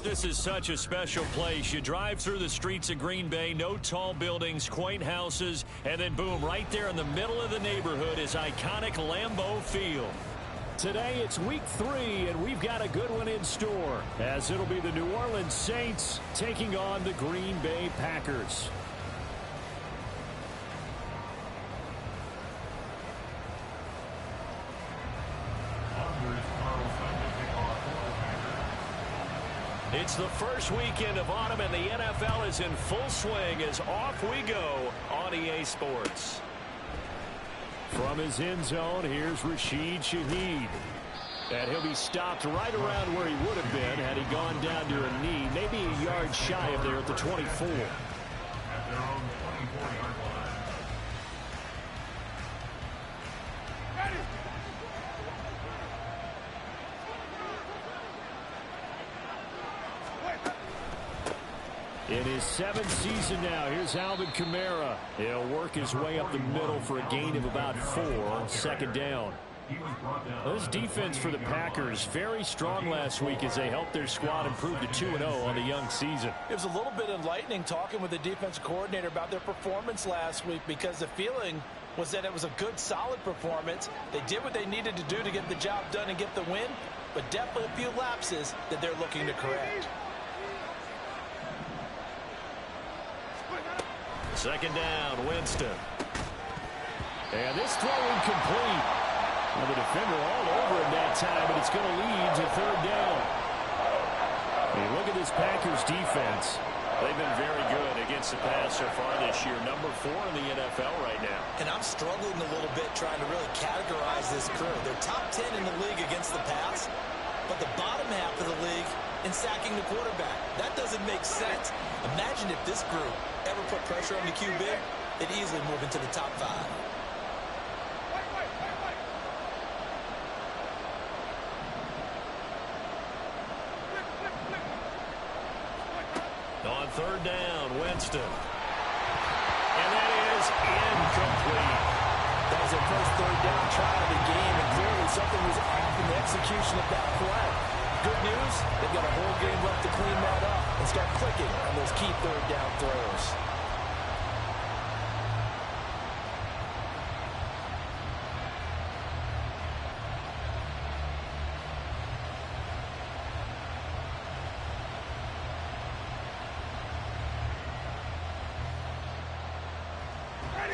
This is such a special place. You drive through the streets of Green Bay, no tall buildings, quaint houses, and then boom, right there in the middle of the neighborhood is iconic Lambeau Field. Today it's week 3, and we've got a good one in store, as it'll be the New Orleans Saints taking on the Green Bay Packers. It's the first weekend of autumn, and the NFL is in full swing as off we go on EA Sports. From his end zone, here's Rashid Shaheed. And he'll be stopped right around where he would have been had he gone down to a knee, maybe a yard shy of there at the 24. At their own 24-yard line. In his 7th season now, here's Alvin Kamara. He'll work his way up the middle for a gain of about 4 on second down. This defense for the Packers, very strong last week as they helped their squad improve to 2-0 on the young season. It was a little bit enlightening talking with the defensive coordinator about their performance last week, because the feeling was that it was a good, solid performance. They did what they needed to do to get the job done and get the win, but definitely a few lapses that they're looking to correct. Second down, Winston. And this throw incomplete. Well, the defender all over him that time, but it's going to lead to third down. I mean, look at this Packers defense. They've been very good against the pass so far this year. Number 4 in the NFL right now. And I'm struggling a little bit trying to really categorize this crew. They're top 10 in the league against the pass, but the bottom half of the league in sacking the quarterback. That doesn't make sense. Imagine if this group ever put pressure on the QB, they'd easily move into the top 5. On third down, Winston. And that is incomplete. That was their first third down try of the game, and clearly something was off in the execution of that play. Good news, they've got a whole game left to clean that up and start clicking on those key third down throws.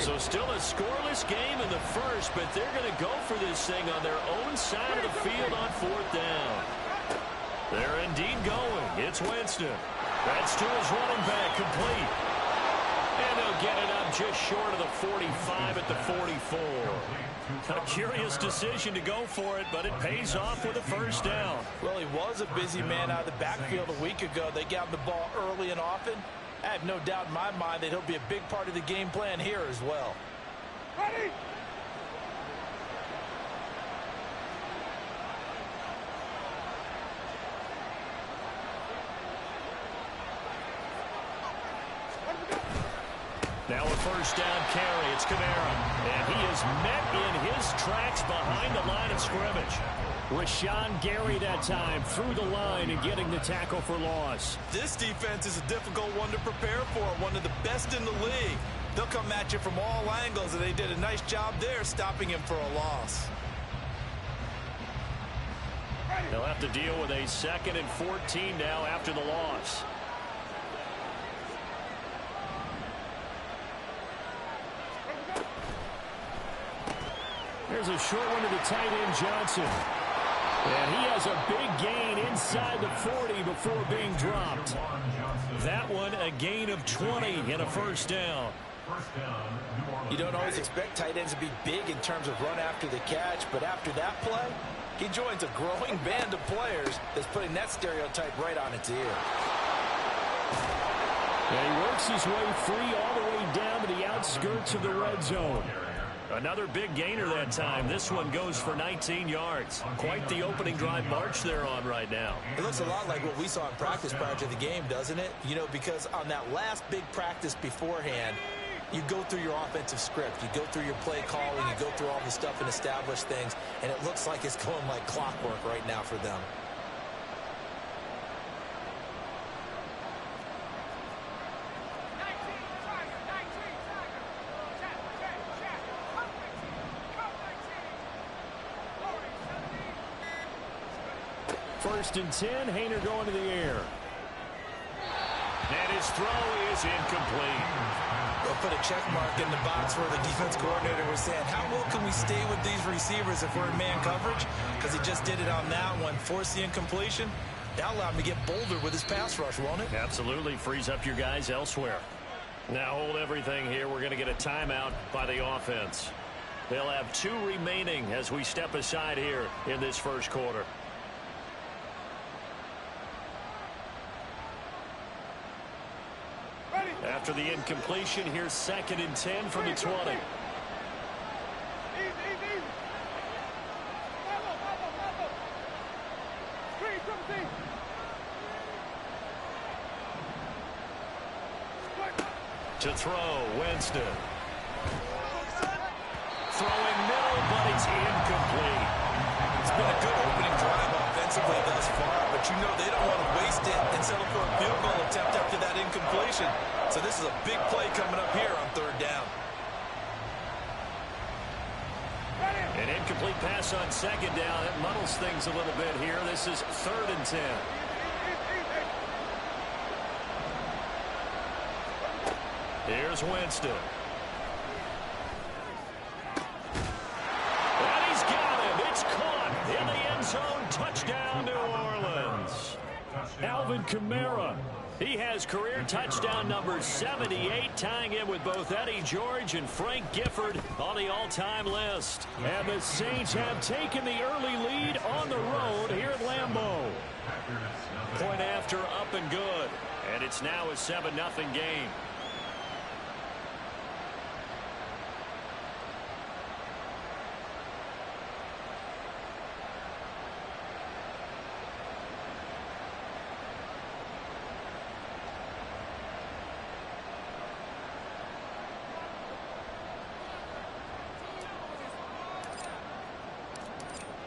So still a scoreless game in the first, but they're going to go for this thing on their own side of the field on fourth down. They're indeed going. It's Winston. That's to his running back, complete. And they'll get it up just short of the 45 at the 44. A curious decision to go for it, but it pays off with a first down. Well, he was a busy man out of the backfield a week ago. They got the ball early and often. I have no doubt in my mind that he'll be a big part of the game plan here as well. Ready? Now a first down carry. It's Kamara. And he is met in his tracks behind the line of scrimmage. Rashawn Gary that time through the line and getting the tackle for loss. This defense is a difficult one to prepare for, one of the best in the league. They'll come at you from all angles, and they did a nice job there stopping him for a loss. They'll have to deal with a 2nd and 14 now after the loss. There's a short one to the tight end, Johnson. And he has a big gain inside the 40 before being dropped. That one, a gain of 20 and a first down. You don't always expect tight ends to be big in terms of run after the catch, but after that play, he joins a growing band of players that's putting that stereotype right on its ear. And he works his way free all the way down to the outskirts of the red zone. Another big gainer that time. This one goes for 19 yards. Quite the opening drive march they're on right now. It looks a lot like what we saw in practice prior to the game, doesn't it? You know, because on that last big practice beforehand, You go through your offensive script. You go through your play calling. You go through all the stuff and establish things. And it looks like it's going like clockwork right now for them. First and 10, Hayner going to the air. And his throw is incomplete. They'll put a check mark in the box where the defense coordinator was saying, how well can we stay with these receivers if we're in man coverage? Because he just did it on that one, forced the incompletion. That allowed him to get bolder with his pass rush, won't it? Absolutely, frees up your guys elsewhere. Now hold everything here. We're going to get a timeout by the offense. They'll have 2 remaining as we step aside here in this first quarter. After the incompletion, here's 2nd and 10 from the 20. To throw, Winston. Throwing middle, but it's incomplete. It's been a good opening drive offensively thus far, but you know they don't want to waste it and settle for a field goal attempt after that incompletion. So this is a big play coming up here on 3rd down. An incomplete pass on 2nd down. It muddles things a little bit here. This is 3rd and 10. Here's Winston. And he's got him. It's caught in the end zone. Touchdown, New Orleans. Alvin Kamara. He has career touchdown number 78, tying him with both Eddie George and Frank Gifford on the all-time list. And the Saints have taken the early lead on the road here at Lambeau. Point after, up and good. And it's now a 7-0 game.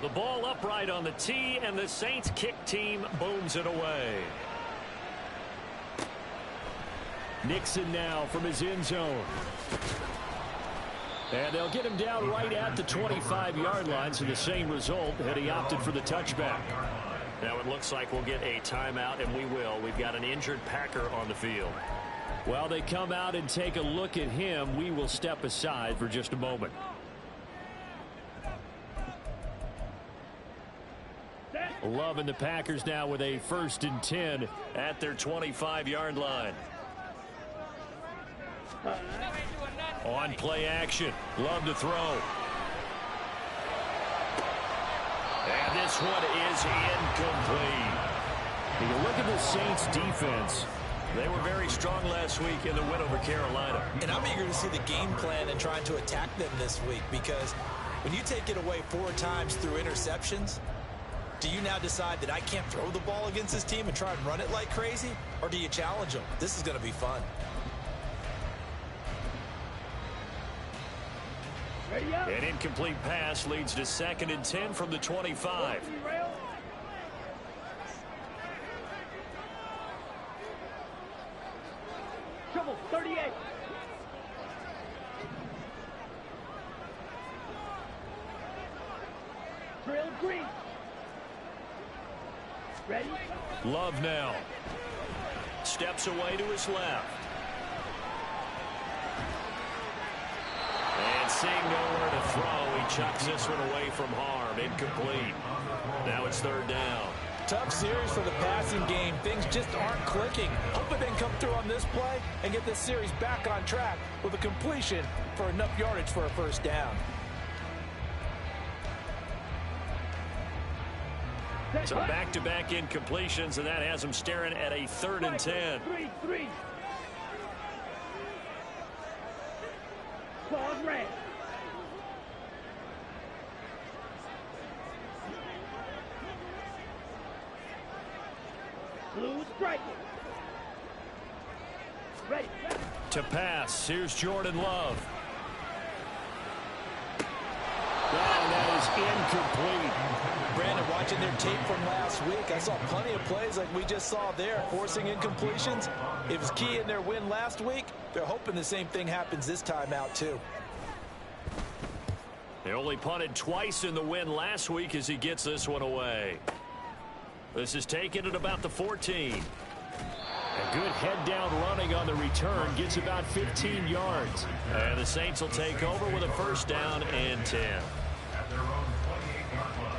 The ball upright on the tee, and the Saints kick team booms it away. Nixon now from his end zone. And they'll get him down right at the 25-yard line, so the same result had he opted for the touchback. Now it looks like we'll get a timeout, and we will. We've got an injured Packer on the field. While they come out and take a look at him, we will step aside for just a moment. Love and the Packers now with a 1st and 10 at their 25-yard line. On play action. Love to throw. And this one is incomplete. If you look at the Saints defense, they were very strong last week in the win over Carolina. And I'm eager to see the game plan and trying to attack them this week, because when you take it away 4 times through interceptions, do you now decide that I can't throw the ball against this team and try and run it like crazy? Or do you challenge them? This is going to be fun. An incomplete pass leads to 2nd and 10 from the 25. Trouble 38. Drill green. Ready? Love now. Steps away to his left. And seeing nowhere to throw, he chucks this one away from harm. Incomplete. Now it's 3rd down. Tough series for the passing game. Things just aren't clicking. Hoping they can come through on this play and get this series back on track with a completion for enough yardage for a 1st down. So back-to-back incompletions, and that has him staring at a 3rd and 10. 3-3. Pause red. Blue striking. Ready. To pass, here's Jordan Love. Oh, that is incomplete. Brandon, watching their tape from last week, I saw plenty of plays like we just saw there, forcing incompletions. It was key in their win last week. They're hoping the same thing happens this time out, too. They only punted twice in the win last week as he gets this one away. This is taken at about the 14. A good head-down running on the return gets about 15 yards. And the Saints will take over with a first down and 10. At their own 28-yard line.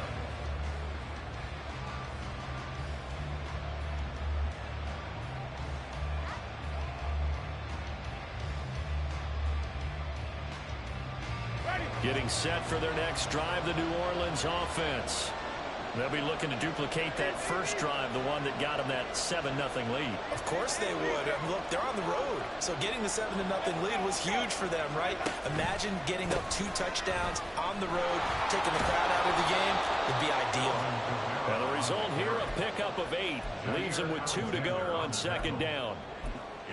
Getting set for their next drive, the New Orleans offense. They'll be looking to duplicate that first drive, the one that got them that 7-0 lead. Of course they would. Look, they're on the road. So getting the 7-0 lead was huge for them, right? Imagine getting up 2 touchdowns on the road, taking the crowd out of the game. It'd be ideal. And the result here, a pickup of 8. Leaves them with 2 to go on second down.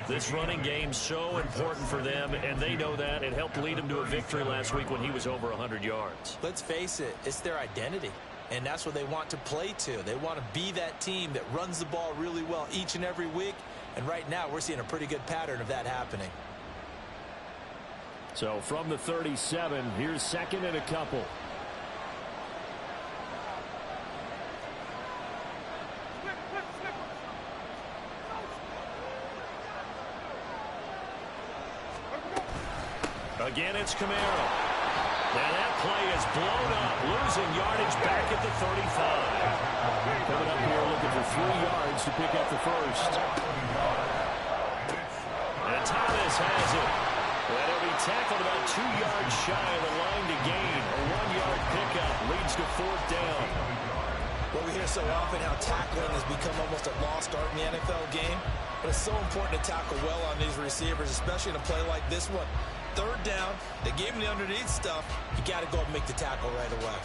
This running game's so important for them, and they know that. It helped lead them to a victory last week when he was over 100 yards. Let's face it, it's their identity. And that's what they want to play to. They want to be that team that runs the ball really well each and every week. And right now, we're seeing a pretty good pattern of that happening. So from the 37, here's second and a couple. Again, it's Camaro. Now that play is blown up, losing yardage back at the 35. Coming up here looking for 3 yards to pick up the first. And Thomas has it. And he'll be tackled about 2 yards shy of the line to gain. A 1-yard pickup leads to fourth down. Well, we hear so often how tackling has become almost a lost art in the NFL game. But it's so important to tackle well on these receivers, especially in a play like this one. Third down, they gave him the underneath stuff. You got to go and make the tackle right away.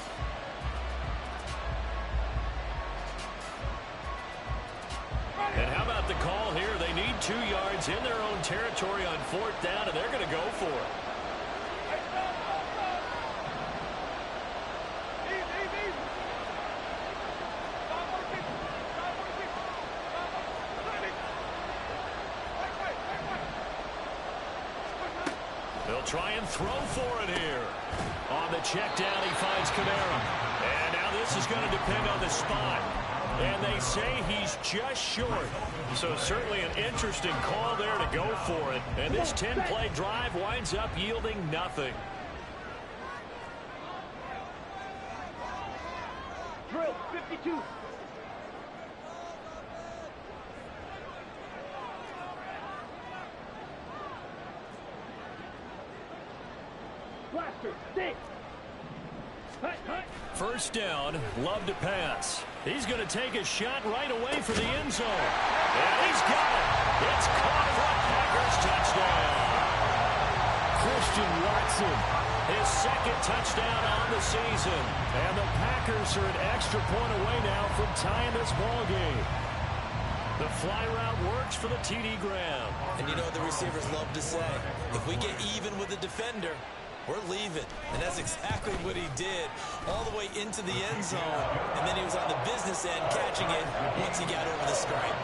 And how about the call here? They need 2 yards in their own territory on fourth down, and they're going to go for it. They'll try and throw for it here. On the check down, he finds Camaro. And now this is going to depend on the spot. And they say he's just short. So certainly an interesting call there to go for it. And this 10-play drive winds up yielding nothing. Drill 52. Blaster, stick. Hut, hut. First down, Love to pass. He's going to take a shot right away for the end zone. And he's got it. It's caught for a Packers touchdown. Christian Watson. His second touchdown on the season. And the Packers are an extra point away now from tying this ball game. The fly route works for the TD Graham. And you know what the receivers love to say? If we get even with the defender, we're leaving. And that's exactly what he did, all the way into the end zone. And then he was on the business end catching it once he got over the stripe.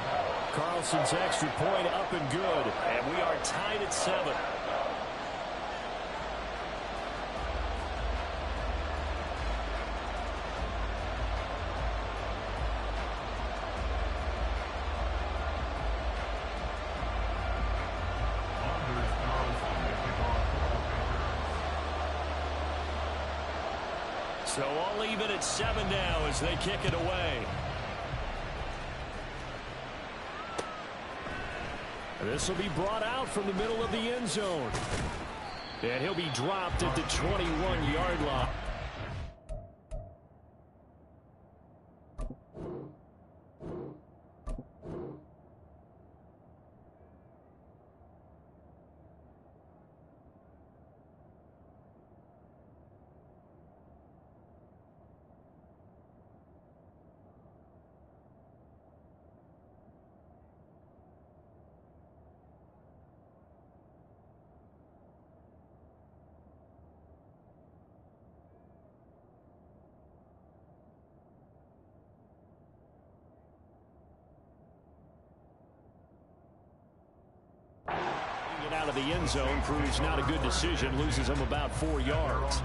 Carlson's extra point up and good. And we are tied at 7. So all even at 7 now as they kick it away. This will be brought out from the middle of the end zone. And he'll be dropped at the 21-yard line. out of the end zone proves not a good decision. Loses him about 4 yards.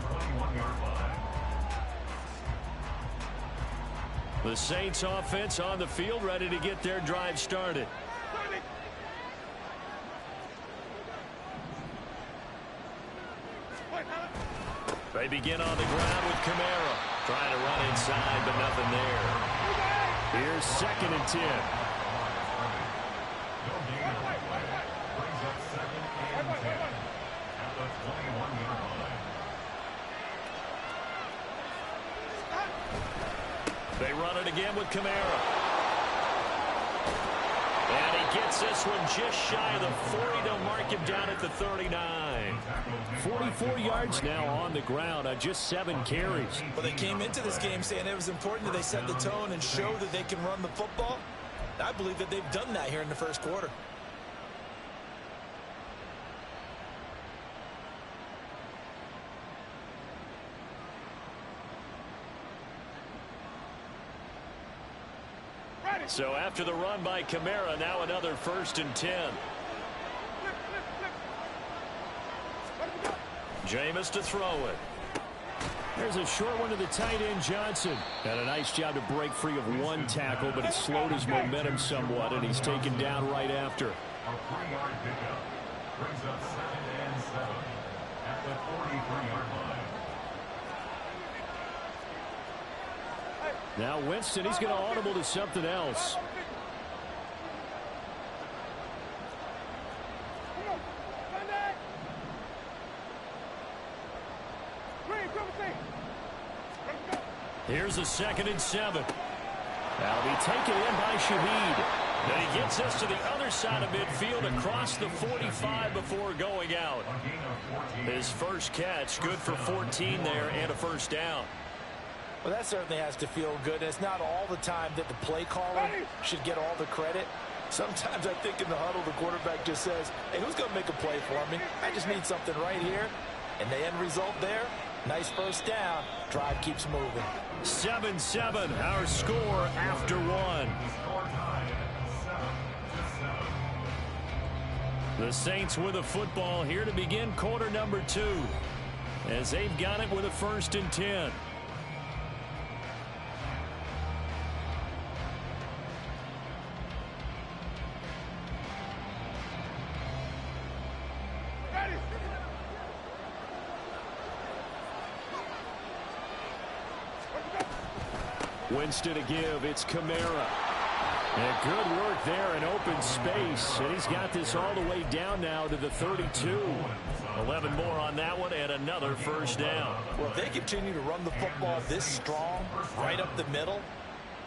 The Saints offense on the field, ready to get their drive started. They begin on the ground with Kamara. Trying to run inside, but nothing there. Here's 2nd and 10. They run it again with Kamara. And he gets this one just shy of the 40 to mark him down at the 39. 44 yards now on the ground on just 7 carries. Well, they came into this game saying it was important that they set the tone and show that they can run the football. I believe that they've done that here in the first quarter. So after the run by Kamara, now another 1st and 10. Jameis to throw it. There's a short one to the tight end, Johnson. Had a nice job to break free of 1 tackle, but it slowed his momentum somewhat, and he's taken down right after. A 3-yard pickup brings up 2nd and 7 at the 43-yard line. Now Winston, he's going to audible to something else. Here's a 2nd and 7. That'll be taken in by Shaheed. Then he gets us to the other side of midfield across the 45 before going out. His first catch, good for 14 there and a 1st down. Well, that certainly has to feel good. It's not all the time that the play caller should get all the credit. Sometimes I think in the huddle, the quarterback just says, hey, who's going to make a play for me? I just need something right here. And the end result there, nice 1st down. Drive keeps moving. 7-7, our score after 1. The Saints with a football here to begin quarter number 2. As they've got it with a 1st and 10. Winston to give. It's Kamara. And good work there in open space. And he's got this all the way down now to the 32. 11 more on that one and another 1st down. Well, if they continue to run the football this strong, right up the middle,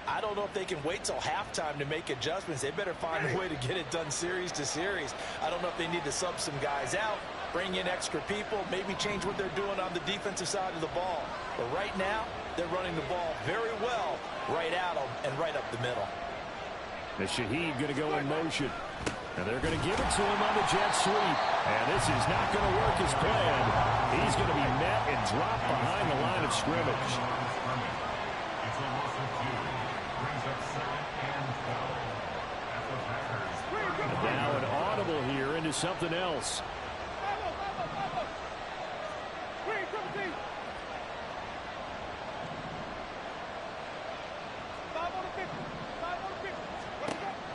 I don't know if they can wait till halftime to make adjustments. They better find a way to get it done series to series. I don't know if they need to sub some guys out, bring in extra people, maybe change what they're doing on the defensive side of the ball. But right now, they're running the ball very well right at them and right up the middle. The Shaheed going to go in motion. And they're going to give it to him on the jet sweep. And this is not going to work as planned. He's going to be met and dropped behind the line of scrimmage. It's a loss of 2. Brings up 2nd and 12 at the Packers. And now an audible here into something else.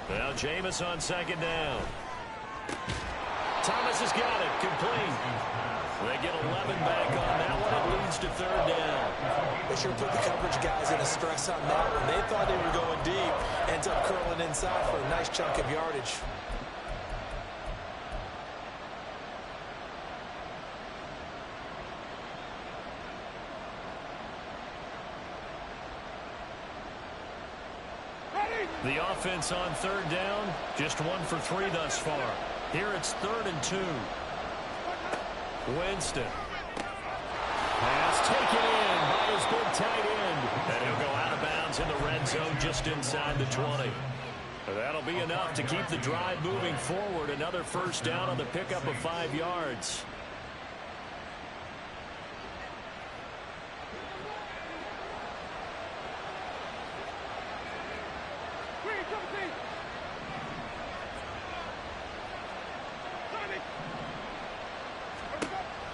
Now Jameis on 2nd down. Thomas has got it. Complete. They get 11 back on that one. It leads to 3rd down. They sure put the coverage guys in a stress on that one. They thought they were going deep. Ends up curling inside for a nice chunk of yardage. The offense on 3rd down, just 1 for 3 thus far. Here it's 3rd and 2. Winston. Pass taken in by his big tight end. And he'll go out of bounds in the red zone just inside the 20. That'll be enough to keep the drive moving forward. Another 1st down on the pickup of 5 yards.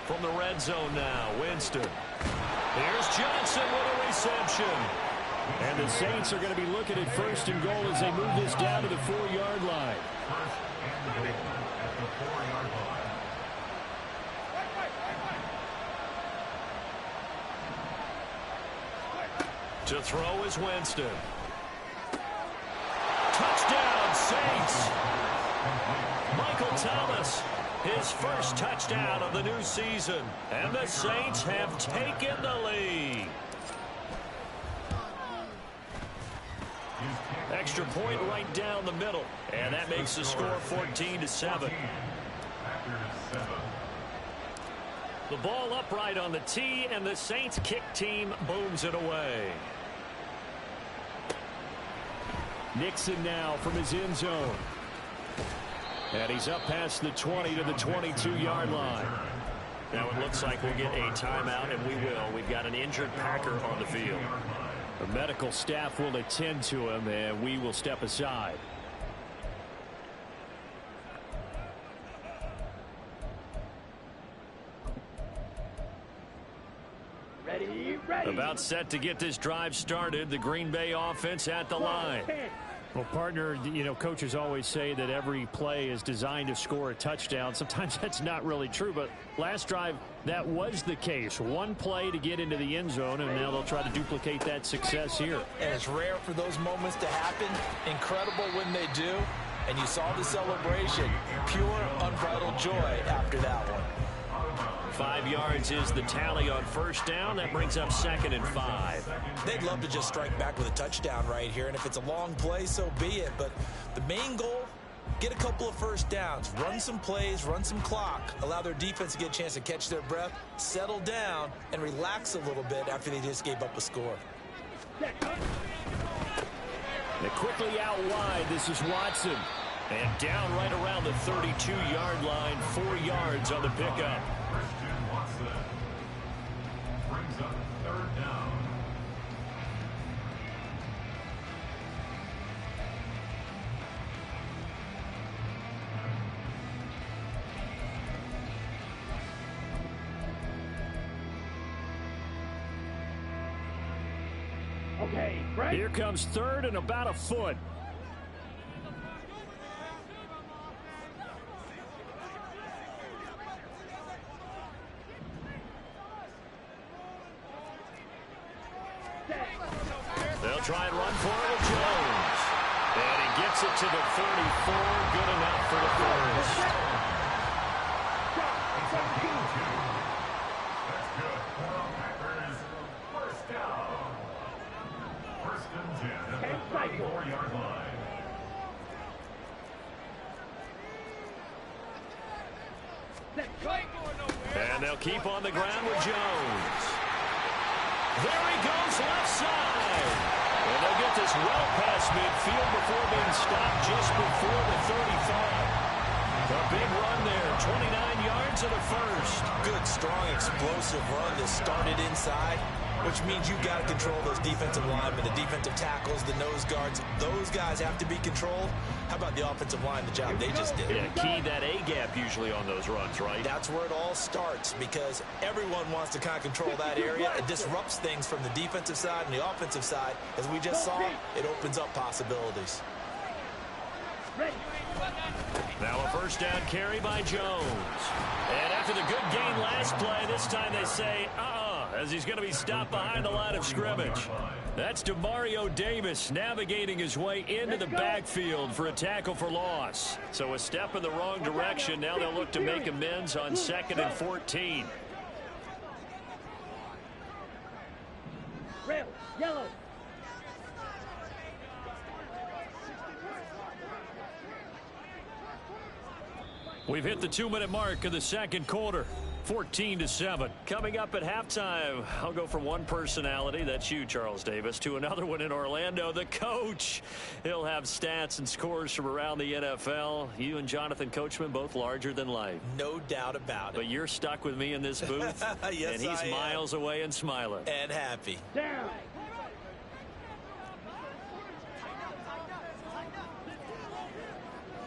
From the red zone now, Winston. Here's Johnson with a reception. And the Saints are going to be looking at 1st and goal as they move this down to the 4-yard line. 1st and goal at the 4-yard line. To throw is Winston. Touchdown, Saints. Michael Thomas, his first touchdown of the new season. And the Saints have taken the lead. Extra point right down the middle. And that makes the score 14-7. The ball upright on the tee, and the Saints kick team booms it away. Nixon now from his end zone. And he's up past the 20 to the 22-yard line. Now it looks like we'll get a timeout, and we will. We've got an injured Packer on the field. The medical staff will attend to him, and we will step aside. Ready. About set to get this drive started. The Green Bay offense at the line. Well, partner, you know, coaches always say that every play is designed to score a touchdown. Sometimes that's not really true, but last drive, that was the case. One play to get into the end zone, and now they'll try to duplicate that success here. And it's rare for those moments to happen. Incredible when they do. And you saw the celebration. Pure, unbridled joy after that one. 5 yards is the tally on 1st down. That brings up 2nd and 5. They'd love to just strike back with a touchdown right here, and if it's a long play, so be it. But the main goal, get a couple of 1st downs, run some plays, run some clock, allow their defense to get a chance to catch their breath, settle down, and relax a little bit after they just gave up a score. And quickly out wide, this is Watson. And down right around the 32-yard line, 4 yards on the pickup. Watson brings up 3rd down. Okay, right. Here comes 3rd and about a foot. They'll try and run for it with Jones. And he gets it to the 34. Good enough for the first. That's good. Packers, 1st down. 1st and 10 at the 34-yard line. And they'll keep on the ground with Jones. There he goes, left side. And they'll get this well past midfield before being stopped just before the 35. A big run there, 29 yards and a first. Good, strong, explosive run that started inside, which means you've got to control those defensive linemen, the defensive tackles, the nose guards. Those guys have to be controlled. How about the offensive line, the job they just did? Yeah, key that A-gap usually on those runs, right? That's where it all starts, because everyone wants to kind of control that area. It disrupts things from the defensive side and the offensive side. As we just saw, it opens up possibilities. Now a 1st down carry by Jones. And after the good gain last play, this time they say, as he's going to be stopped behind the line of scrimmage. That's DeMario Davis navigating his way into the backfield for a tackle for loss. So a step in the wrong direction. Now they'll look to make amends on 2nd and 14. Red, yellow. We've hit the 2-minute mark of the 2nd quarter. 14-7. Coming up at halftime, I'll go from one personality, that's you, Charles Davis, to another one in Orlando, the coach. He'll have stats and scores from around the NFL. You and Jonathan Coachman, both larger than life. No doubt about it. But you're stuck with me in this booth, yes, and he's miles away and smiling. And happy. Down.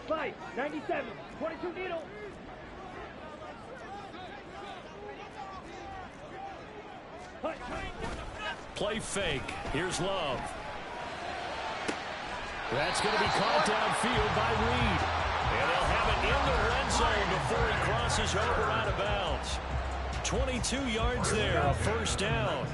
Fight, 97, 22 needle. play fake. Here's Love. That's going to be caught downfield by Reed. And they'll have it in the red zone before he crosses over out of bounds. 22 yards there, a first down.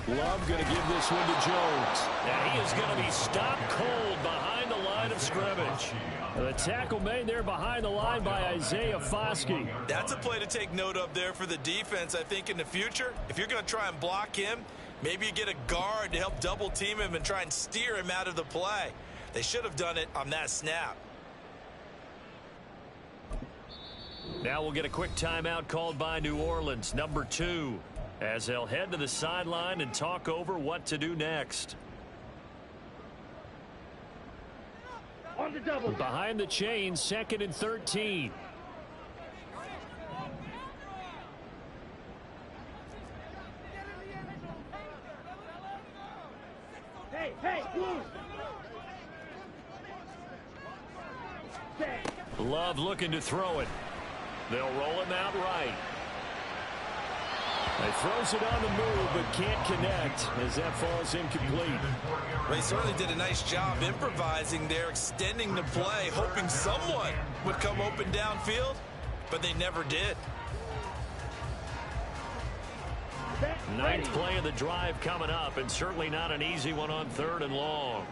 Love going to give this one to Jones. And he is going to be stopped cold behind the line of scrimmage. The tackle made there behind the line by Isaiah Foskey. That's a play to take note of there for the defense, I think, in the future. If you're going to try and block him, maybe you get a guard to help double team him and try and steer him out of the play. They should have done it on that snap. Now we'll get a quick timeout called by New Orleans, number 2, as they'll head to the sideline and talk over what to do next. On the double. Behind the chains, 2nd and 13. Hey, blue. Love looking to throw it. They'll roll him out right. He throws it on the move, but can't connect as that falls incomplete. They certainly did a nice job improvising there, extending the play, hoping someone would come open downfield, but they never did. Ninth play of the drive coming up, and certainly not an easy one on 3rd and long.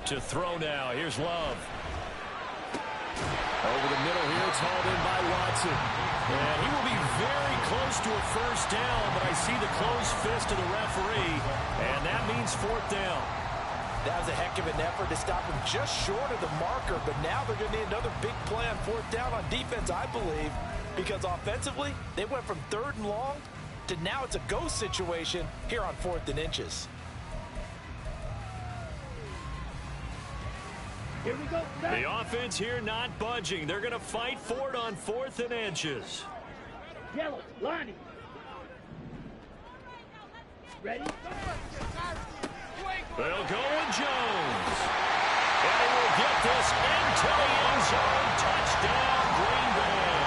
To throw now. Here's Love. Over the middle here, it's hauled in by Watson. And he will be very close to a first down, but I see the closed fist of the referee, and that means 4th down. That was a heck of an effort to stop him just short of the marker, but now they're going to need another big play on 4th down on defense, I believe, because offensively, they went from 3rd and long to now it's a go situation here on 4th and inches. Here we go. The offense here not budging. They're going to fight for it on 4th and inches. Yellow, Lonnie. Ready? They'll go with Jones. And he will get this into the end zone. Touchdown, Green Bay.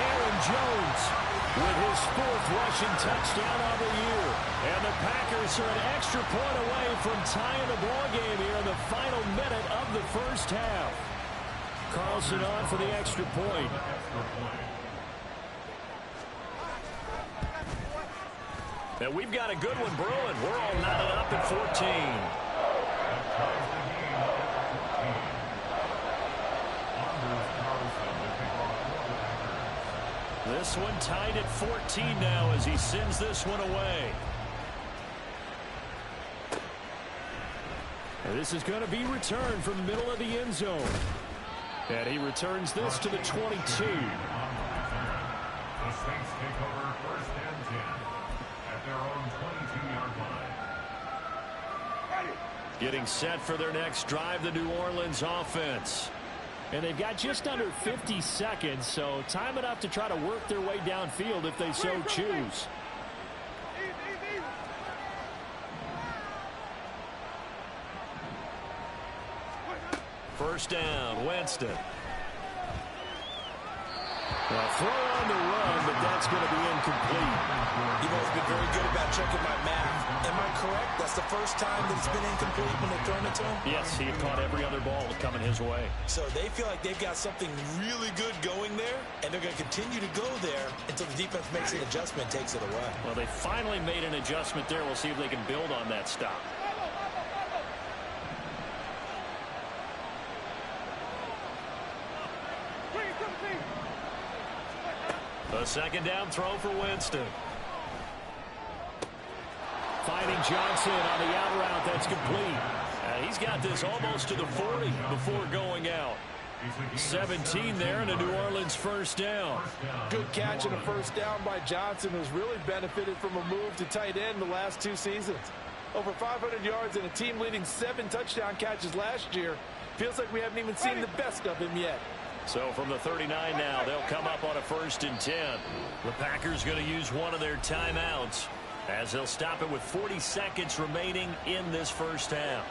Aaron Jones with his 4th rushing touchdown of the year. And the Packers are an extra point away from tying the ball game here in the final minute of the first half. Carlson on for the extra point. And we've got a good one brewing. We're all knotted up at 14. This one tied at 14 now as he sends this one away. And this is going to be returned from the middle of the end zone. And he returns this to the 22. The Saints take over 1st and 10 at their own 22-yard line. Getting set for their next drive, the New Orleans offense. And they've got just under 50 seconds, so time enough to try to work their way downfield if they so choose. First down, Winston. A throw on the run, but that's going to be incomplete. You've always been very good about checking my math. Am I correct? That's the first time that it's been incomplete when they've thrown it to him? Yes, he had caught every other ball coming his way. So they feel like they've got something really good going there, and they're going to continue to go there until the defense makes an adjustment and takes it away. Well, they finally made an adjustment there. We'll see if they can build on that stop. A second down throw for Winston. Finding Johnson on the out route. That's complete. He's got this almost to the 40 before going out. 17 there and a New Orleans first down. Good catch and a first down by Johnson, who's really benefited from a move to tight end the last 2 seasons. Over 500 yards and a team-leading 7 touchdown catches last year. Feels like we haven't even seen the best of him yet. So from the 39 now, they'll come up on a 1st and 10. The Packers going to use one of their timeouts as they'll stop it with 40 seconds remaining in this first half.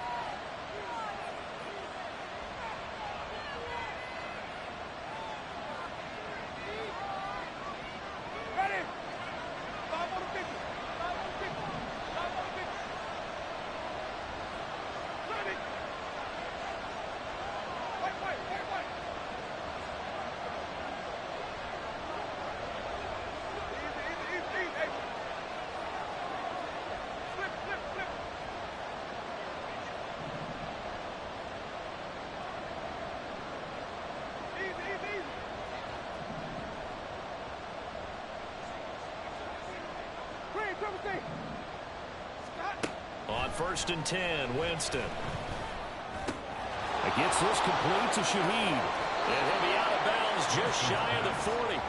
On 1st and 10, Winston. It gets this complete to Shaheed. And he'll be out of bounds just shy of the 40.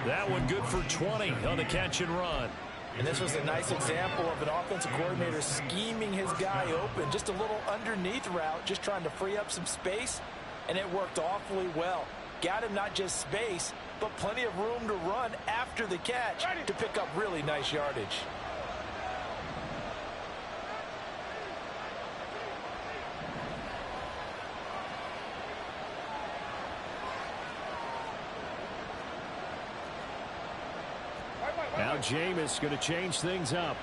That one good for 20 on the catch and run. And this was a nice example of an offensive coordinator scheming his guy open. Just a little underneath route, just trying to free up some space. And it worked awfully well. Got him not just space, but plenty of room to run after the catch to pick up really nice yardage. Now Jameis going to change things up.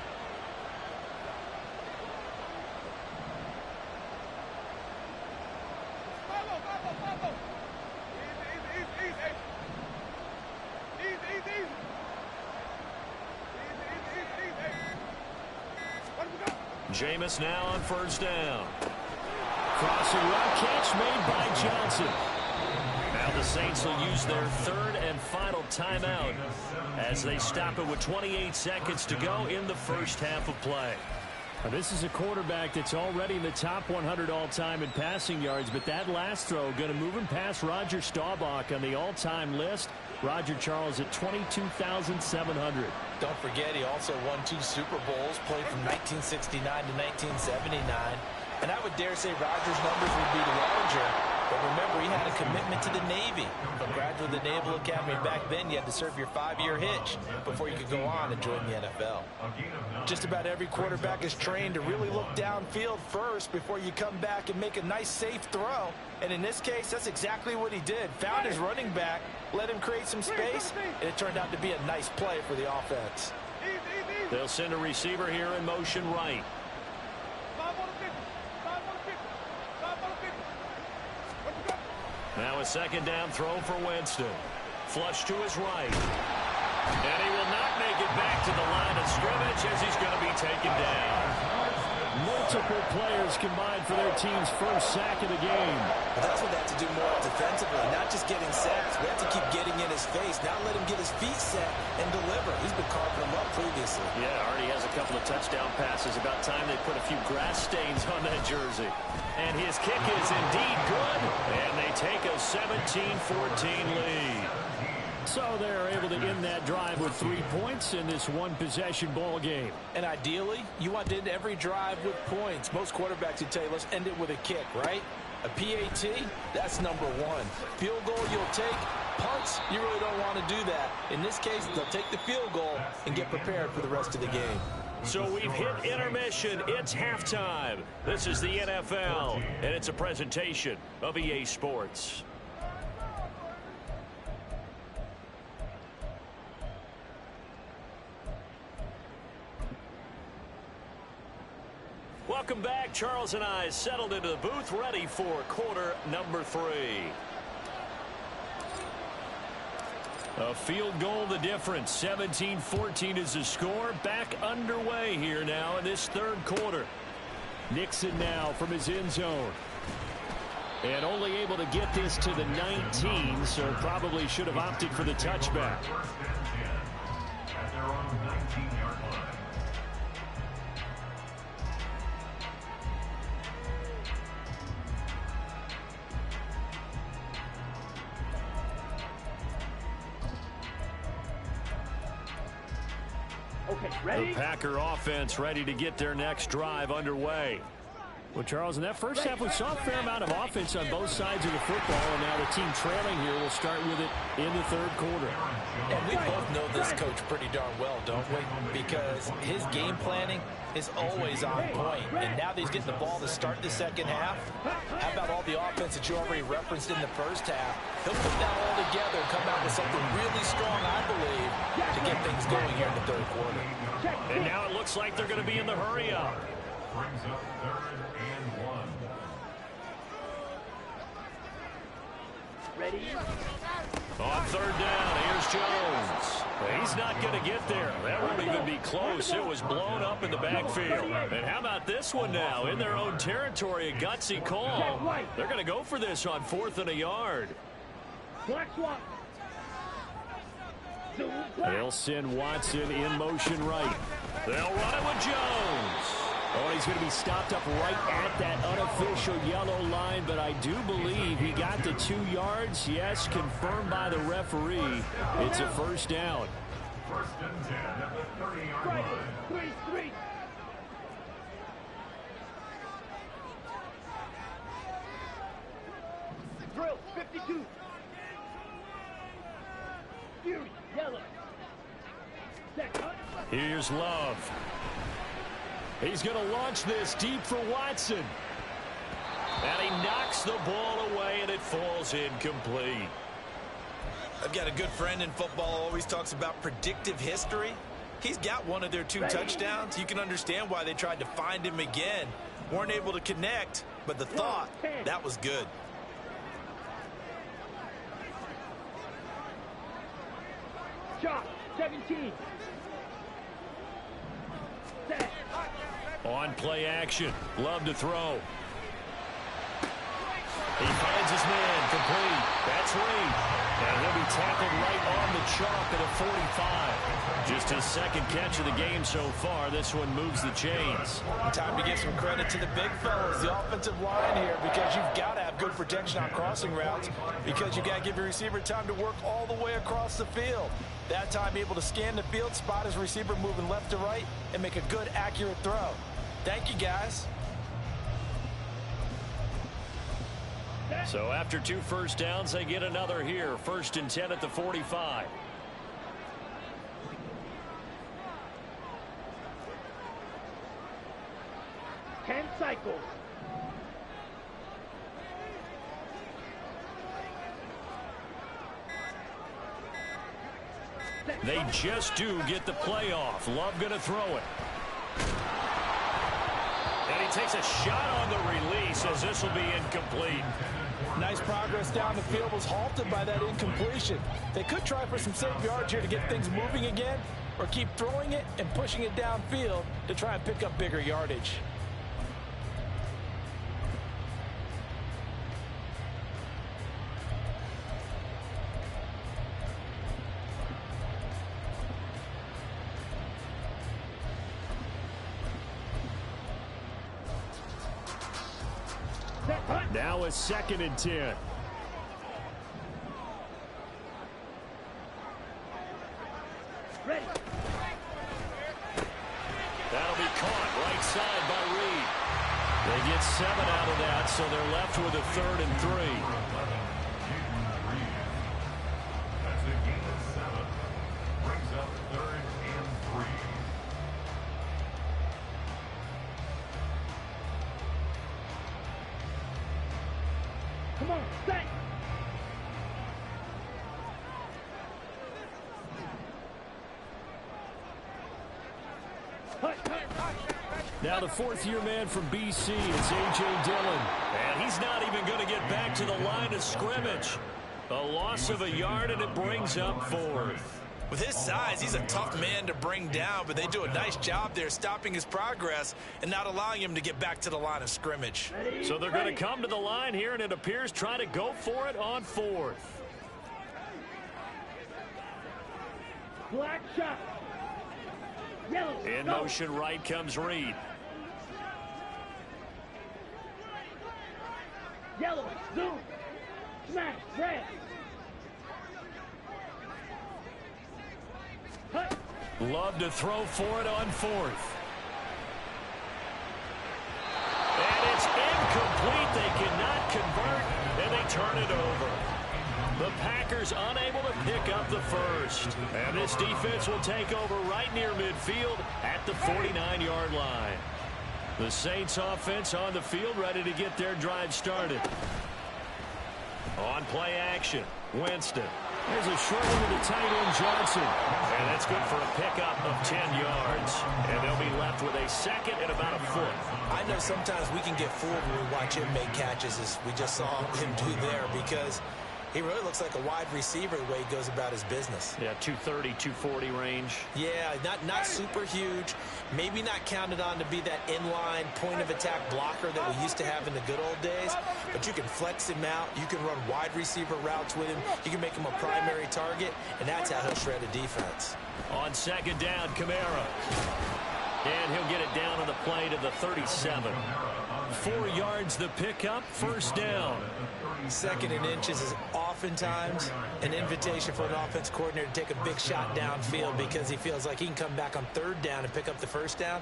Jameis now on 1st down. Crossing route catch made by Johnson. Now the Saints will use their 3rd and final timeout as they stop it with 28 seconds to go in the first half of play. Now this is a quarterback that's already in the top 100 all-time in passing yards, but that last throw going to move him past Roger Staubach on the all-time list. Roger Charles at 22,700. Don't forget, he also won 2 Super Bowls, played from 1969 to 1979. And I would dare say Roger's numbers would be larger. But remember, he had a commitment to the Navy. From graduate of the Naval Academy back then, you had to serve your 5-year hitch before you could go on and join the NFL. Just about every quarterback is trained to really look downfield first before you come back and make a nice, safe throw. And in this case, that's exactly what he did. Found his running back, let him create some space, and it turned out to be a nice play for the offense. They'll send a receiver here in motion right. Now a 2nd down throw for Winston. Flush to his right. And he will not make it back to the line of scrimmage as he's going to be taken down. Multiple players combined for their team's first sack of the game. Well, that's what they have to do more defensively, not just getting sacks. We have to keep getting in his face, not let him get his feet set and deliver. He's been carving them up previously. Yeah, already has a couple of touchdown passes. About time they put a few grass stains on that jersey. And his kick is indeed good, and they take a 17-14 lead. So they're able to end that drive with 3 points in this one-possession ball game. And ideally, you want to end every drive with points. Most quarterbacks would tell you, let's end it with a kick, right? A PAT, that's number 1. Field goal you'll take. Punts, you really don't want to do that. In this case, they'll take the field goal and get prepared for the rest of the game. So we've hit intermission. It's halftime. This is the NFL, and it's a presentation of EA Sports. Welcome back. Charles and I settled into the booth, ready for quarter number 3. A field goal the difference. 17-14 is the score. Back underway here now in this 3rd quarter. Nixon now from his end zone. And only able to get this to the 19, so probably should have opted for the touchback. At their own 19-yard line. Okay, The ready? Packer offense ready to get their next drive underway. Well, Charles, in that first half, we saw a fair amount of offense on both sides of the football, and now the team trailing here will start with it in the third quarter. And we both know this coach pretty darn well, don't we? Because his game planning is always on point. And now that he's getting the ball to start the second half, how about all the offense that you already referenced in the first half? He'll put that all together and come out with something really strong, I believe, to get things going here in the third quarter. And now it looks like they're going to be in the hurry-up. Brings up 3rd and 1. Ready? On 3rd down, here's Jones. He's not going to get there. That won't even be close. It was blown up in the backfield. And how about this one now? In their own territory, a gutsy call. They're going to go for this on 4th and a yard. Black swap. Zoom black. They'll send Watson in motion right. They'll run it with Jones. Oh, he's going to be stopped up right at that unofficial yellow line, but I do believe he got the 2 yards. Yes, confirmed by the referee. It's a first down. 1st and 10 at the 30-yard Right. line. 3-3. Drill 52. Fury yellow. Set. Here's Love. He's going to launch this deep for Watson. And he knocks the ball away, and it falls incomplete. I've got a good friend in football, always talks about predictive history. He's got one of their 2 touchdowns. You can understand why they tried to find him again. Weren't able to connect, but the thought, that was good. Shot 17. Set. On play action. Love to throw. He finds his man. Complete. That's Reed. And he'll be tackled right on the chalk at a 45. Just his 2nd catch of the game so far. This one moves the chains. Time to give some credit to the big fellas, the offensive line here, because you've got to have good protection on crossing routes, because you've got to give your receiver time to work all the way across the field. That time able to scan the field, spot his receiver moving left to right, and make a good, accurate throw. Thank you, guys. So after 2 first downs, they get another here. 1st and 10 at the 45. Ten cycles. They just do get the play off. Love going to throw it. And he takes a shot on the release as this will be incomplete. Nice progress down the field, was halted by that incompletion. They could try for some safe yards here to get things moving again, or keep throwing it and pushing it downfield to try and pick up bigger yardage. Now a 2nd and 10. Ready. That'll be caught right side by Reed. They get 7 out of that, so they're left with a 3rd and 3. That's a gain of 7. Brings up 3rd and 3. Come on, set. Now the 4th-year man from BC, it's A.J. Dillon. And he's not even going to get back to the line of scrimmage. A loss of a yard, and it brings up 4th. With his size, he's a tough man to bring down, but they do a nice job there stopping his progress and not allowing him to get back to the line of scrimmage. So they're going to come to the line here, and it appears try to go for it on 4th. Black shot. Yellow. In go. motion right comes Reed. Yellow. Zoom. Smash. Red. Hut. Love to throw for it on fourth. And it's incomplete. They cannot convert, and they turn it over. The Packers unable to pick up the first. And this defense will take over right near midfield at the 49-yard line. The Saints offense on the field ready to get their drive started. On play action, Winston. There's a short one to the tight end, Johnson. And that's good for a pickup of 10 yards. And they'll be left with a second and about a foot. I know sometimes we can get fooled when we watch him make catches, as we just saw him do there, because he really looks like a wide receiver the way he goes about his business. Yeah, 230, 240 range. Yeah, not super huge. Maybe not counted on to be that inline point-of-attack blocker that we used to have in the good old days. But you can flex him out. You can run wide receiver routes with him. You can make him a primary target, and that's how he'll shred a defense. On second down, Kamara. And he'll get it down on the play to the 37. 4 yards the pickup, first down. Second and inches is oftentimes an invitation for an offense coordinator to take a big shot downfield because he feels like he can come back on third down and pick up the first down.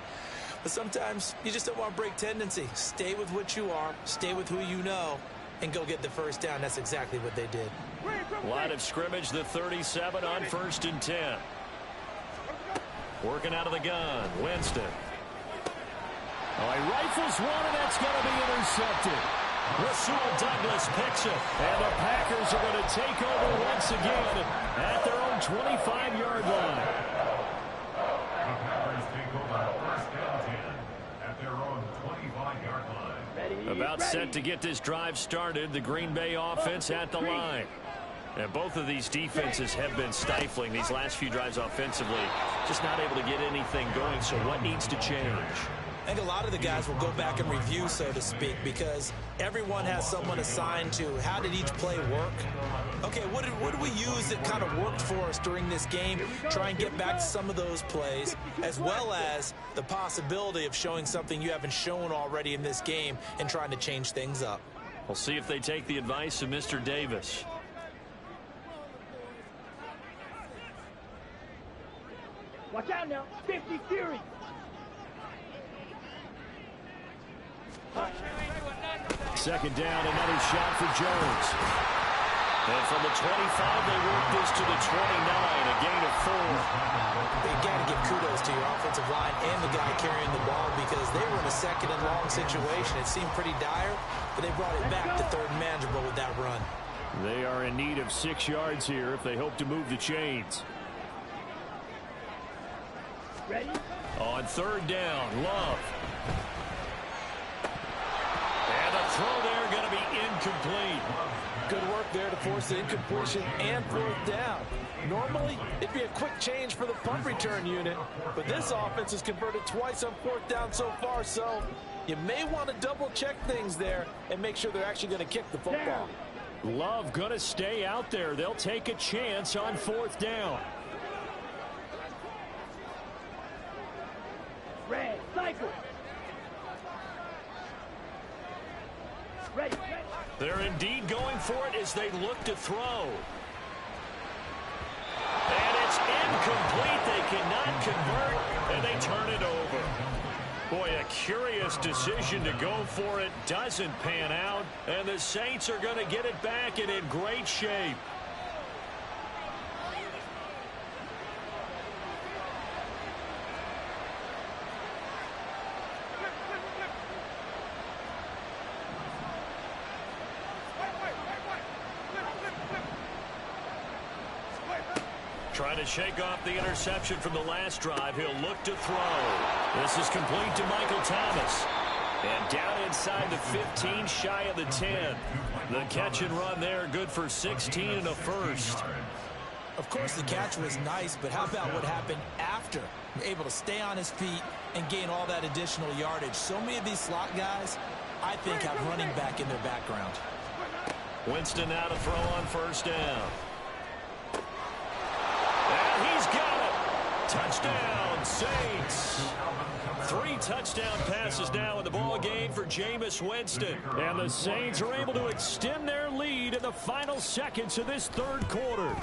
But sometimes you just don't want to break tendency. Stay with what you are, stay with who you know, and go get the first down. That's exactly what they did. Line of scrimmage, the 37 on 1st and 10. Working out of the gun, Winston. Oh, he rifles one, and that's going to be intercepted. Rasul Douglas picks it. And the Packers are going to take over once again at their own 25-yard line. The Packers take over first and 10 at their own 25-yard line. About set to get this drive started. The Green Bay offense at the line. And both of these defenses have been stifling these last few drives offensively. Just not able to get anything going. So what needs to change? I think a lot of the guys will go back and review, so to speak, because everyone has someone assigned to how did each play work. Okay, what did we use that kind of worked for us during this game? Try and get back to some of those plays, as well as the possibility of showing something you haven't shown already in this game and trying to change things up. We'll see if they take the advice of Mr. Davis. Watch out now. 50 Fury. Second down, another shot for Jones. And from the 25, they work this to the 29, a gain of 4. You got to give kudos to your offensive line and the guy carrying the ball because they were in a second and long situation. It seemed pretty dire, but they brought it back to third and manageable with that run. They are in need of 6 yards here if they hope to move the chains. Ready? On third down, Love. And the throw there going to be incomplete. Good work there to force the incompletion and fourth down. Normally, it'd be a quick change for the punt return unit, but this offense has converted twice on fourth down so far, so you may want to double-check things there and make sure they're actually going to kick the football. Love going to stay out there. They'll take a chance on fourth down. Red, cycle. Ready. They're indeed going for it as they look to throw. And it's incomplete. They cannot convert, and they turn it over. Boy, a curious decision to go for it. Doesn't pan out, and the Saints are going to get it back and in great shape. Trying to shake off the interception from the last drive. He'll look to throw. This is complete to Michael Thomas. And down inside the 15, shy of the 10. The catch and run there, good for 16 and a first. Of course, the catch was nice, but how about what happened after? Able to stay on his feet and gain all that additional yardage. So many of these slot guys, I think, have running back in their background. Winston now to throw on first down. And he's got it. Touchdown, Saints. 3 touchdown passes now in the ball game for Jameis Winston. And the Saints are able to extend their lead in the final seconds of this third quarter.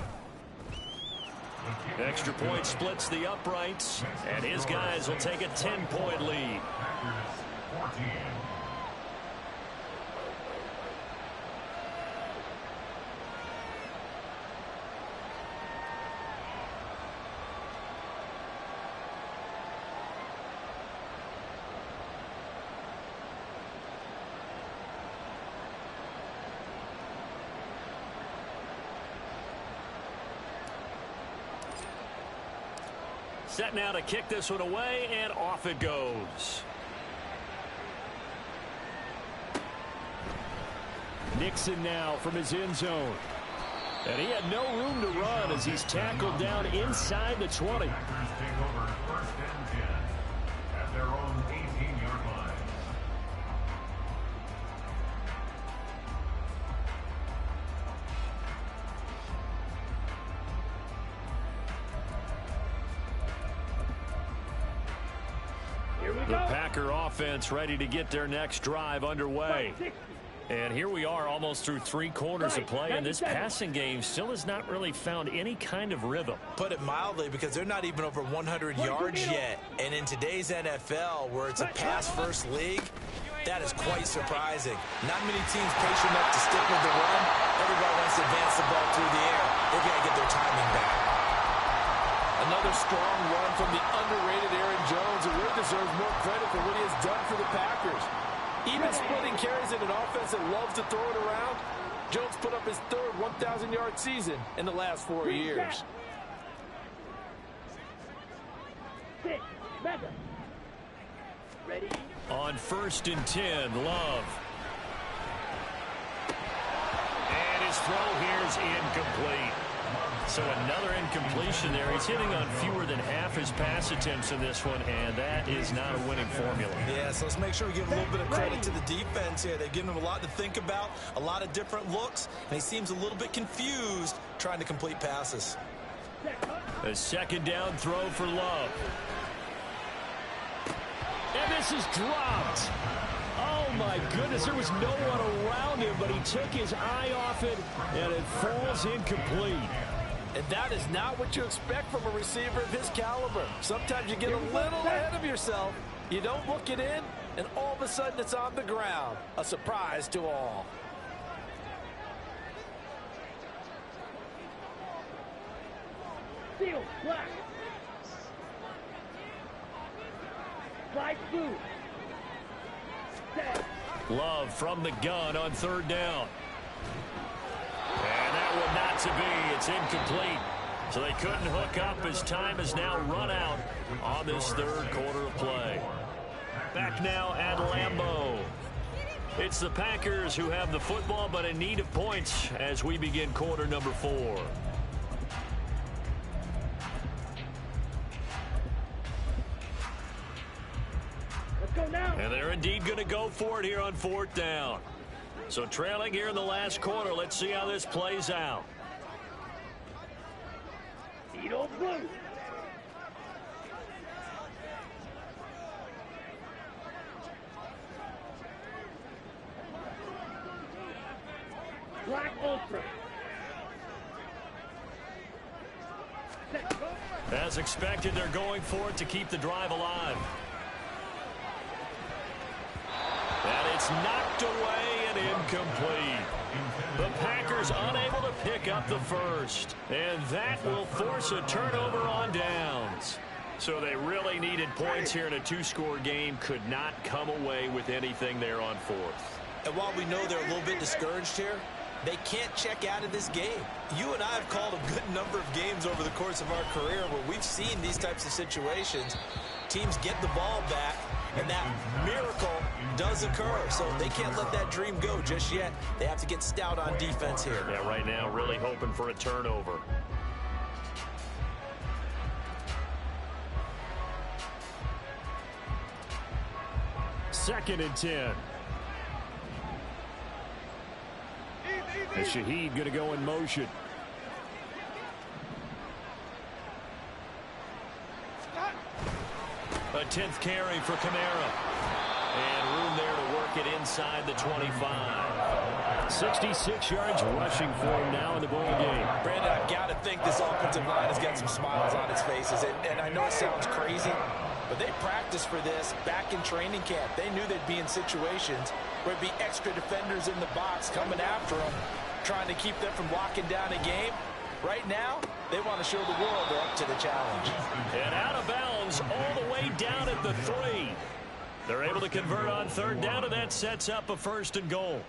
The Extra point splits the uprights, and his guys will take a 10-point lead. Packers 14. Set now to kick this one away, and off it goes. Nixon now from his end zone. And he had no room to run as he's tackled down inside the 20. Packers take over first and 10 at their own 18-yard line. The Packer offense ready to get their next drive underway. And here we are almost through 3 quarters of play, and this passing game still has not really found any kind of rhythm. Put it mildly, because they're not even over 100 yards yet. And in today's NFL, where it's a pass-first league, that is quite surprising. Not many teams patient enough to stick with the run. Everybody wants to advance the ball through the air. They've got to get their timing back. Another strong run from the underrated Aaron Jones, who really deserves more credit for what he has done for the Packers. Even splitting carries in an offense that loves to throw it around, Jones put up his third 1,000-yard season in the last 4 years. Ready? On 1st and 10, Love. And his throw here is incomplete. So another incompletion there. He's hitting on fewer than half his pass attempts in this one, and that is not a winning formula. Yeah, so let's make sure we give a little bit of credit to the defense here. They've given him a lot to think about, a lot of different looks, and he seems a little bit confused trying to complete passes. A 2nd down throw for Love. And this is dropped. Oh, my goodness. There was no one around him, but he took his eye off it, and it falls incomplete. And that is not what you expect from a receiver of his caliber. Sometimes you get a little ahead of yourself. You don't look it in, and all of a sudden it's on the ground. A surprise to all. Seal, black. Black blue. Set. Love from the gun on 3rd down. And that one not to be. It's incomplete. So they couldn't hook up as time has now run out on this 3rd quarter of play. Back now at Lambeau. It's the Packers who have the football, but in need of points as we begin quarter number 4. Let's go now. And they're indeed going to go for it here on 4th down. So trailing here in the last quarter. Let's see how this plays out. Tito blue. Black ultra. Set. As expected, they're going for it to keep the drive alive. And it's knocked away and incomplete. The Packers unable to pick up the first. And that will force a turnover on downs. So they really needed points here in a 2-score game. Could not come away with anything there on 4th. And while we know they're a little bit discouraged here, they can't check out of this game. You and I have called a good number of games over the course of our career where we've seen these types of situations. Teams get the ball back, and that miracle does occur. So they can't let that dream go just yet. They have to get stout on defense here. Yeah, right now really hoping for a turnover. Second and 10. And Shaheed going to go in motion. A 10th carry for Kamara. And room there to work it inside the 25. 66 yards rushing for him now in the ball game. Brandon, I've got to think this offensive line has got some smiles on its faces. And I know it sounds crazy, but they practiced for this back in training camp. They knew they'd be in situations where there'd be extra defenders in the box coming after them, trying to keep them from locking down a game. Right now, they want to show the world they're up to the challenge. And out of bounds all the way down at the 3. They're able to convert on third down, and that sets up a 1st and goal.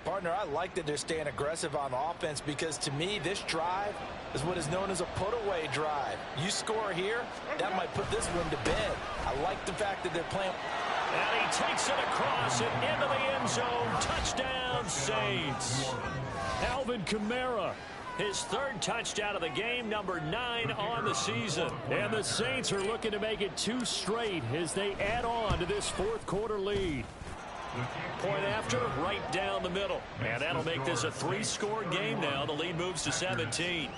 Partner, I like that they're staying aggressive on offense because, to me, this drive is what is known as a put-away drive. You score here, that might put this one to bed. I like the fact that they're playing. And he takes it across and into the end zone. Touchdown, Saints. Alvin Kamara, his 3rd touchdown of the game, number 9 on the season. And the Saints are looking to make it 2 straight as they add on to this 4th quarter lead. Point after, right down the middle. And that'll make this a 3-score game now. The lead moves to 17.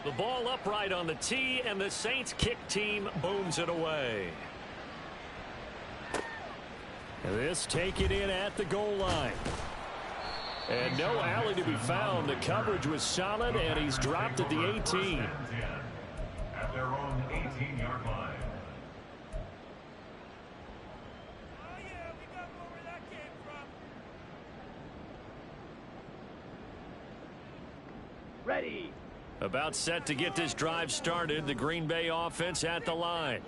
The ball upright on the tee, and the Saints kick team booms it away. This taken in at the goal line. And no alley to be found. The coverage was solid, and he's dropped at the 18. At their own 18-yard line. Ready. About set to get this drive started. The Green Bay offense at the line.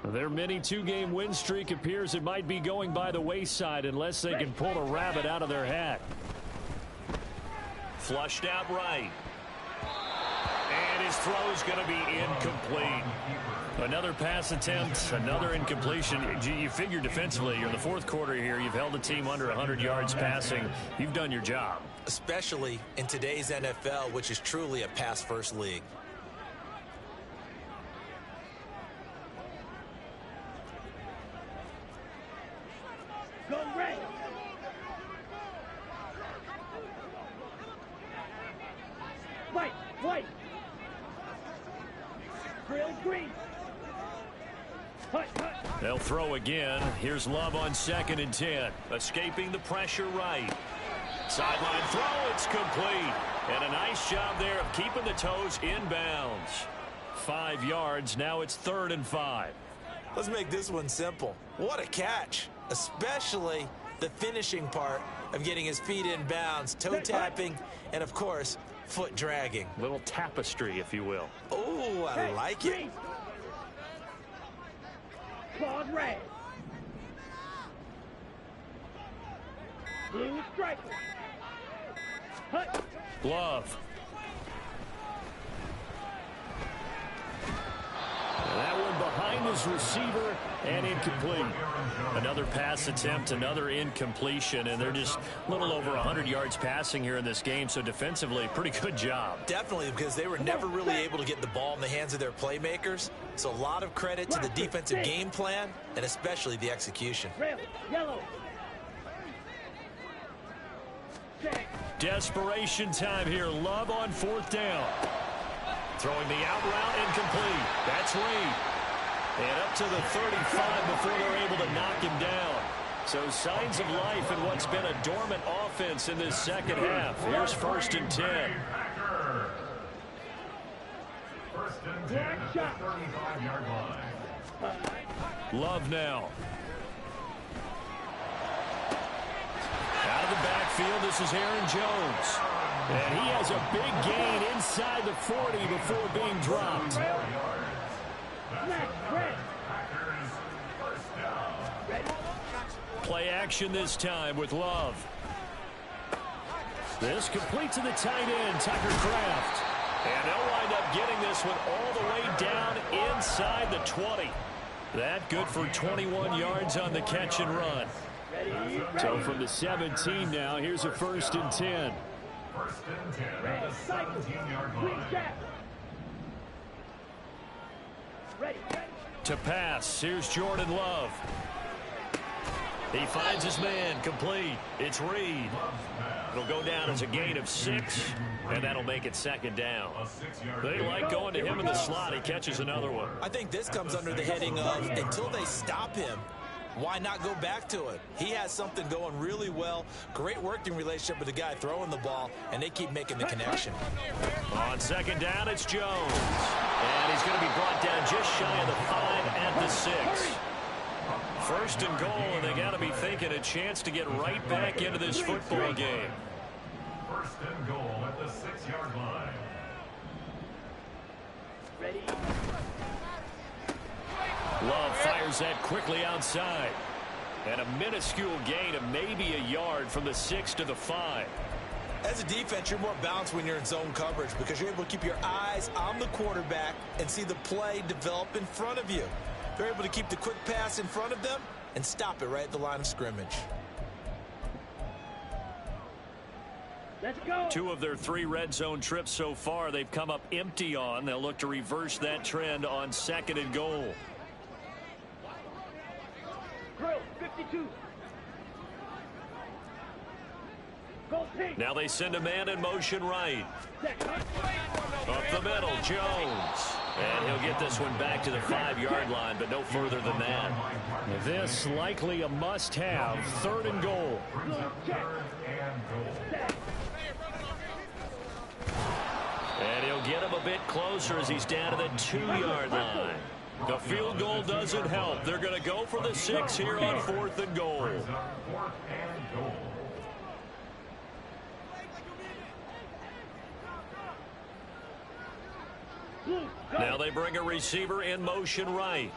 Their mini 2-game win streak appears it might be going by the wayside unless they can pull a rabbit out of their hat. Flushed out right. And his throw's going to be incomplete. Another pass attempt, another incompletion. You figure defensively, you're in the 4th quarter here. You've held the team under 100 yards passing. You've done your job. Especially in today's NFL, which is truly a pass-first league. Go red. White. Grill green. Hut. They'll throw again. Here's Love on 2nd and 10. Escaping the pressure right. Sideline throw, it's complete. And a nice job there of keeping the toes inbounds. 5 yards, now it's 3rd and 5. Let's make this one simple. What a catch, especially the finishing part of getting his feet in bounds, toe tapping, and of course, foot dragging. Little tapestry, if you will. Oh, I like it. Claude red. Blue striker. Hut. Love. That one behind his receiver and incomplete. Another pass attempt, another incompletion, and they're just a little over 100 yards passing here in this game, so defensively, pretty good job. Definitely, because they were never really able to get the ball in the hands of their playmakers, so a lot of credit to the defensive game plan and especially the execution. Rail. Yellow. Desperation time here. Love on 4th down. Throwing the out route, incomplete. That's Reed. And up to the 35 before they're able to knock him down. So signs of life in what's been a dormant offense in this 2nd half. Here's 1st and 10. 1st and 10 at the 35-yard line. Love now. Out of the backfield, this is Aaron Jones. And he has a big gain inside the 40 before being dropped. Play action this time with Love. This complete to the tight end, Tucker Kraft. And they'll wind up getting this one all the way down inside the 20. That good for 21 yards on the catch and run. So from the 17 now, here's a 1st and 10. 1st and 10 at the 17-yard line. Ready. To pass, here's Jordan Love. He finds his man, complete. It's Reed. It'll go down as a gain of 6, and that'll make it 2nd down. They like going to him in the slot. He catches another one. I think this comes under the heading of, until they stop him, Why not go back to it? He has something going really well. Great working relationship with the guy throwing the ball, and they keep making the connection. On second down, it's Jones. And he's going to be brought down just shy of the 5 at the 6. First and goal, and they got to be thinking a chance to get right back into this football game. First and goal at the 6-yard line. Ready. Love fires that quickly outside. And a minuscule gain of maybe a yard from the 6 to the 5. As a defense, you're more balanced when you're in zone coverage because you're able to keep your eyes on the quarterback and see the play develop in front of you. They're able to keep the quick pass in front of them and stop it right at the line of scrimmage. Let's go. 2 of their 3 red zone trips so far they've come up empty on. They'll look to reverse that trend on second and goal. Drill 52. Go team. Now they send a man in motion right. Second. Up the middle, Jones. And he'll get this one back to the 5-yard line, but no further than that. This likely a must-have. 3rd and goal. And he'll get him a bit closer as he's down to the 2-yard line. The field goal doesn't help. They're going to go for the 6 here on 4th and goal. Now they bring a receiver in motion right.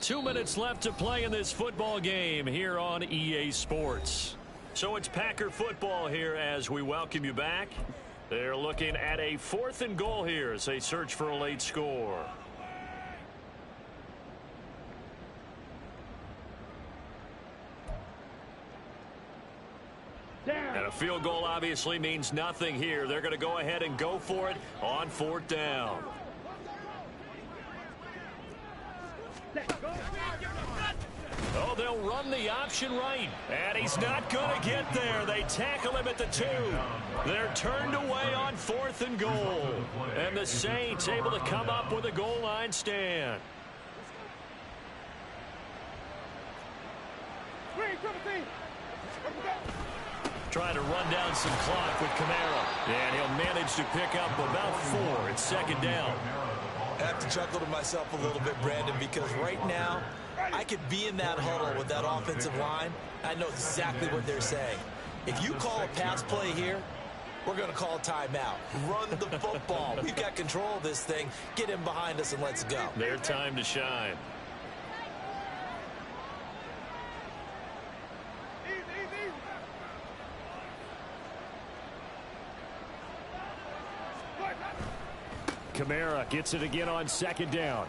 Two minutes left to play in this football game here on EA Sports. So it's Packer football here as we welcome you back. They're looking at a 4th and goal here as they search for a late score. And a field goal obviously means nothing here. They're going to go ahead and go for it on 4th down. Oh, they'll run the option right. And he's not going to get there. They tackle him at the 2. They're turned away on 4th and goal. And the Saints able to come up with a goal line stand. Trying to run down some clock with Kamara. And he'll manage to pick up about 4. It's second down. I have to chuckle to myself a little bit, Brandon, because right now I could be in that huddle with that offensive line. I know exactly what they're saying. If you call a pass play here, we're going to call a timeout. Run the football. We've got control of this thing. Get in behind us and let's go. Their time to shine. Kamara gets it again on second down.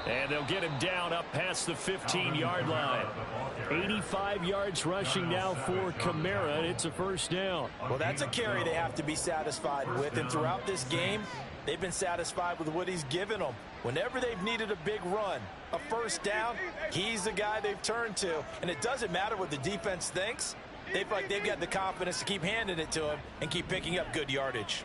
And they'll get him down up past the 15-yard line. 85 yards rushing now for Kamara. It's a first down. Well, that's a carry they have to be satisfied with. And throughout this game, they've been satisfied with what he's given them. Whenever they've needed a big run, a first down, he's the guy they've turned to. And it doesn't matter what the defense thinks. They've got the confidence to keep handing it to him and keep picking up good yardage.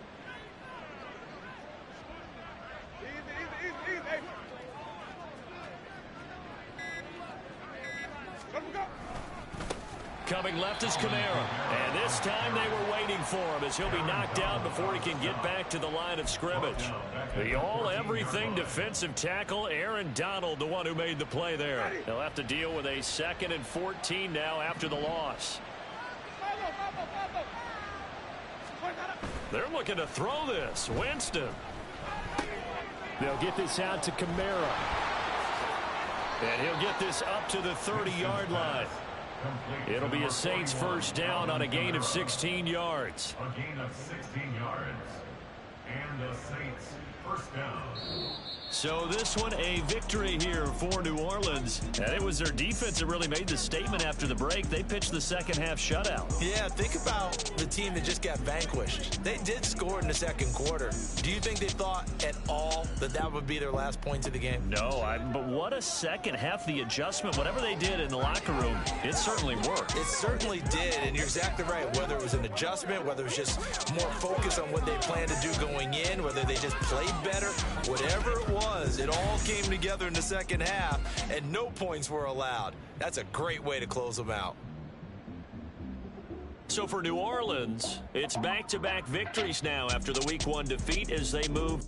Coming left is Kamara. And this time they were waiting for him as he'll be knocked down before he can get back to the line of scrimmage. The all-everything defensive tackle, Aaron Donald, the one who made the play there. He'll have to deal with a 2nd and 14 now after the loss. They're looking to throw this. Winston. They'll get this out to Kamara. And he'll get this up to the 30-yard line. It'll be a Saints first down on a gain of 16 yards. A gain of 16 yards. And the Saints first down. So this one a victory here for New Orleans. And it was their defense that really made the statement after the break. They pitched the second half shutout. Yeah, think about the team that just got vanquished. They did score in the second quarter. Do you think they thought at all that that would be their last points of the game? No, but what a second half. The adjustment, whatever they did in the locker room, it certainly worked. It certainly did, and you're exactly right. Whether it was an adjustment, whether it was just more focus on what they planned to do going in, whether they just played better, whatever it was, it all came together in the second half, and no points were allowed. That's a great way to close them out. So for New Orleans, it's back-to-back victories now after the Week 1 defeat as they move